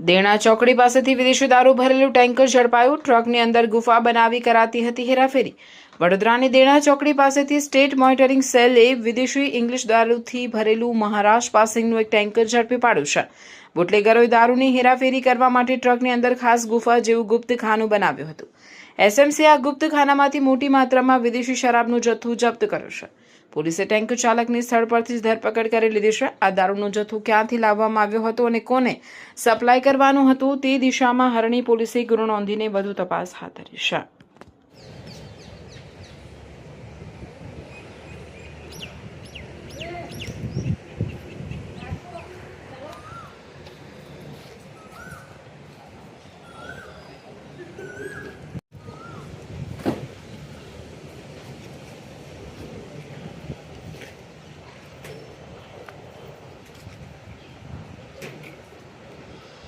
દેણા ચોકડી પાસેથી વિદેશી દારૂ ભરેલું ટેન્કર ઝડપાયું. ટ્રકની અંદર ગુફા બનાવી કરાતી હતી હેરાફેરી. વડોદરાની દેણા ચોકડી પાસેથી સ્ટેટ મોનિટરિંગ સેલે વિદેશી ઇંગ્લિશ દારૂથી ભરેલું મહારાષ્ટ્ર પાસિંગનું એક ટેન્કર ઝડપી પાડ્યું છે. બુટલેગરોએ દારૂની હેરાફેરી કરવા માટે ટ્રકની અંદર ખાસ ગુફા જેવું ગુપ્ત ખાનું બનાવ્યું હતું. એસએમસીએ આ ગુપ્ત ખાનામાંથી મોટી માત્રામાં વિદેશી શરાબનું જથ્થું જપ્ત કર્યો છે. પોલીસે ટેન્કર ચાલકની સ્થળ પરથી જ ધરપકડ કરી લીધી છે. આ દારૂનો જથ્થો ક્યાંથી લાવવામાં આવ્યો હતો અને કોને સપ્લાય કરવાનું હતું તે દિશામાં હરણી પોલીસે ગુનો નોંધીને વધુ તપાસ હાથ ધરી છે.